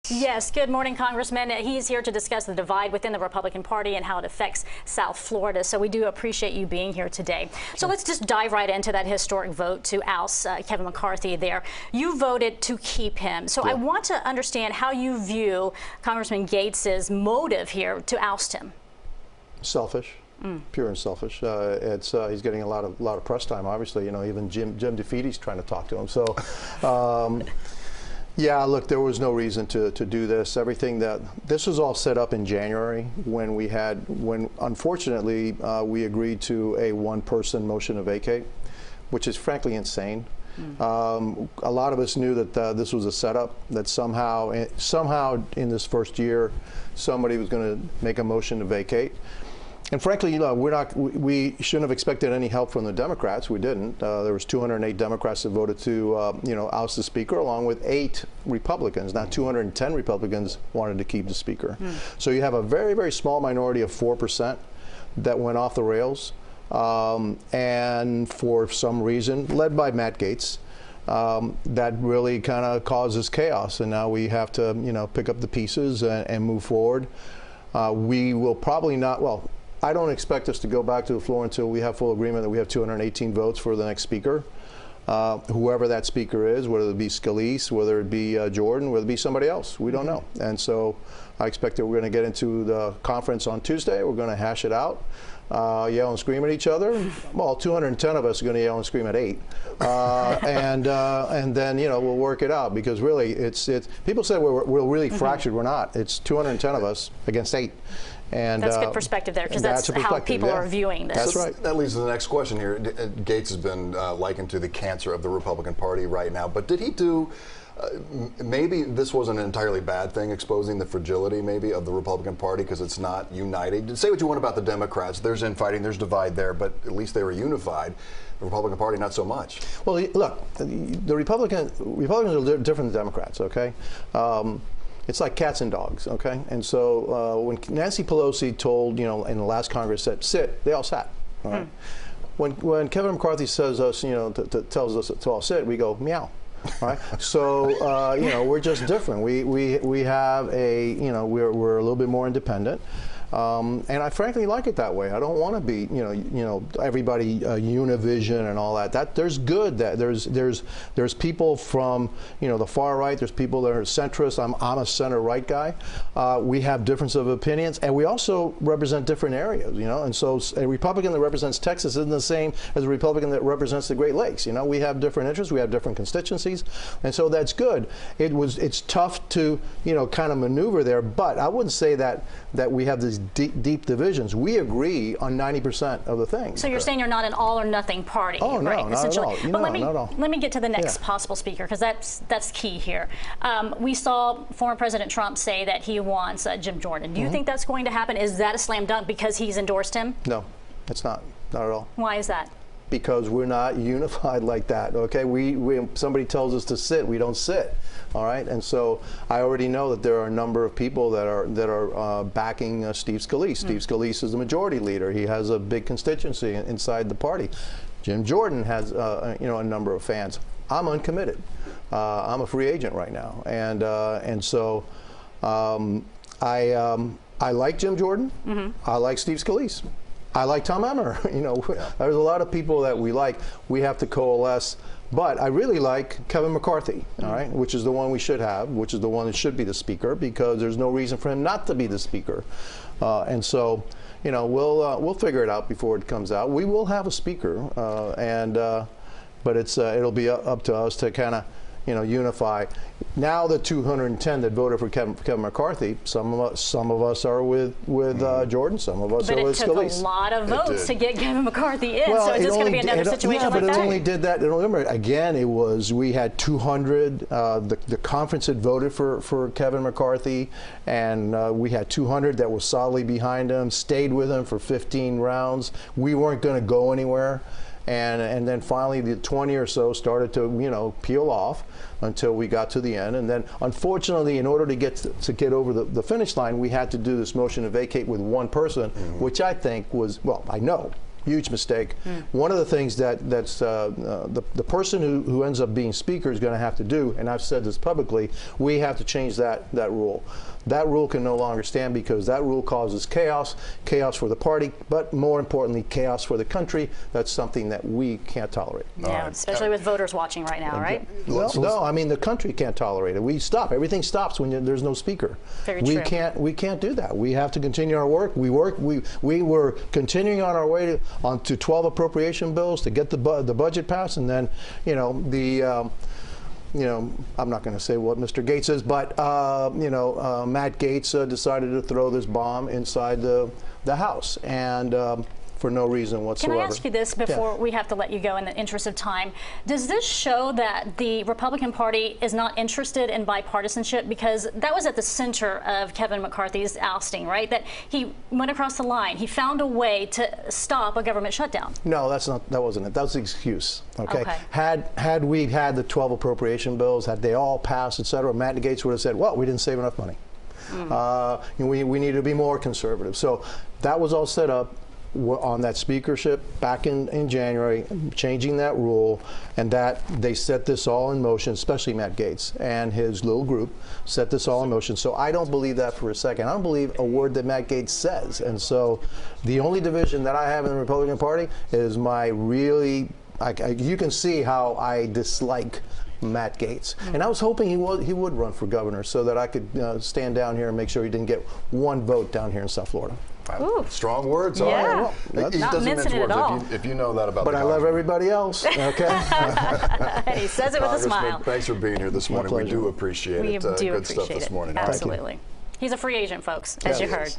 Yes, good morning, Congressman. He's here to discuss the divide within the Republican Party and how it affects South Florida. So we do appreciate you being here today. So let's just dive right into that historic vote to oust Kevin McCarthy there. You voted to keep him. So I want to understand how you view Congressman Gates's motive here to oust him. Selfish. Pure and selfish. He's getting a lot of press time. Obviously, you know, even Jim DeFeete's trying to talk to him. So, yeah, look, there was no reason to do this. This was all set up in January when unfortunately we agreed to a one-person motion to vacate, which is frankly insane. A lot of us knew that this was a setup, that somehow in this first year somebody was going to make a motion to vacate. And frankly, you know, we shouldn't have expected any help from the Democrats. We didn't. There was 208 Democrats that voted to, you know, oust the Speaker, along with 8 Republicans. Now, 210 Republicans wanted to keep the Speaker. So you have a very, very small minority of 4% that went off the rails, and for some reason, led by Matt Gaetz, that really kind of causes chaos. And now we have to, you know, pick up the pieces and move forward. We will probably not. Well, I don't expect us to go back to the floor until we have full agreement that we have 218 votes for the next Speaker. Whoever that Speaker is, whether it be Scalise, whether it be Jordan, whether it be somebody else, we don't know. And so I expect that we're going to get into the conference on Tuesday. We're going to hash it out, yell and scream at each other. Well, 210 of us are going to yell and scream at 8, and then, you know, we'll work it out, because really it's people say we're really fractured. We're not. It's 210 of us against 8. And that's good perspective there, because that's how people are viewing this. That's right. That leads to the next question here. Gaetz has been likened to the cancer of the Republican Party right now, but did he do, maybe this wasn't an entirely bad thing, exposing the fragility maybe of the Republican Party because it's not united? Say what you want about the Democrats. There's infighting, there's divide there, but at least they were unified. The Republican Party, not so much. Well, look, the Republicans are different than Democrats, okay? It's like cats and dogs, okay? And so when Nancy Pelosi told, you know, in the last Congress said, sit, they all sat, all right? When Kevin McCarthy says us, you know, tells us to all sit, we go, meow. All right. So you know, we're just different. We have a, you know, we're a little bit more independent, and I frankly like it that way. I don't want to be, you know, everybody univision and all that. There's good. That there's people from, you know, the far right. There's people that are centrist. I'm a center right guy. We have difference of opinions, and we also represent different areas. You know, and so a Republican that represents Texas isn't the same as a Republican that represents the Great Lakes. You know, we have different interests. We have different constituencies. And so that's good. It's tough to, you know, kind of maneuver there, but I wouldn't say that we have these deep divisions. We agree on 90% of the things. So you're saying you're not an all or nothing party, oh, no, right? Not at all. But let me get to the next possible Speaker, because that's key here. We saw former President Trump say that he wants Jim Jordan. Do you think that's going to happen? Is that a slam dunk because he's endorsed him? No, it's not at all. Why is that? Because we're not unified like that, okay? Somebody tells us to sit, we don't sit, all right? And so I already know that there are a number of people that are backing Steve Scalise. Steve Scalise is the majority leader. He has a big constituency inside the party. Jim Jordan has, you know, a number of fans. I'm uncommitted. I'm a free agent right now, and so I like Jim Jordan. I like Steve Scalise. I like Tom Emmer. You know, there's a lot of people that we like. We have to coalesce. But I really like Kevin McCarthy, all right, which is the one we should have, which is the one that should be the Speaker, because there's no reason for him not to be the Speaker. And so, you know, we'll figure it out before it comes out. We will have a Speaker, but it'll be up to us to kind of, you know, unify. Now the 210 that voted for Kevin McCarthy, some of us are with Jordan, some of us are with Scalise. But it took a lot of votes to get Kevin McCarthy in, so is this going to be another situation like that? Yeah, but it only did that. Remember, again, we had 200. The conference had voted for Kevin McCarthy, and we had 200 that was solidly behind him, stayed with him for 15 rounds. We weren't going to go anywhere. And then finally the 20 or so started to, you know, peel off until we got to the end. And then unfortunately, in order to get over the finish line, we had to do this motion to vacate with one person, which I think was, well, I know huge mistake. One of the things that's the person who ends up being Speaker is going to have to do, and I've said this publicly, we have to change that rule. That rule can no longer stand because that rule causes chaos for the party, but more importantly, chaos for the country. That's something that we can't tolerate. Yeah, especially with voters watching right now, right? Well, no, I mean the country can't tolerate it. We stop. Everything stops when there's no Speaker. Very true. We can't do that. We have to continue our work. We were continuing on our way to 12 appropriation bills to get the budget passed, and then I'm not going to say what Mr. Gates is, but Matt Gaetz decided to throw this bomb inside the House, and for no reason whatsoever. Can I ask you this before we have to let you go in the interest of time? Does this show that the Republican Party is not interested in bipartisanship? Because that was at the center of Kevin McCarthy's ousting, right? That he went across the line. He found a way to stop a government shutdown. No, that wasn't it. That was the excuse. Okay. Okay. Had we had the 12 appropriation bills, had they all passed, et cetera, Matt Gaetz would have said, well, we didn't save enough money. We need to be more conservative. So that was all set up on that speakership back in January, changing that rule, and that they set this all in motion, especially Matt Gaetz and his little group set this all in motion. So I don't believe that for a second. I don't believe a word that Matt Gaetz says. And so the only division that I have in the Republican Party is my really, you can see how I dislike Matt Gaetz. And I was hoping he would run for governor so that I could stand down here and make sure he didn't get one vote down here in South Florida. Ooh. Strong words. Yeah. All right. Well, he not doesn't mincing mince it at all. words if you know that about but the I love everybody else. Okay. And he says it with a smile. Thanks for being here this morning. We do appreciate it. We do Good appreciate stuff this it. morning. Absolutely. He's a free agent, folks, as you heard.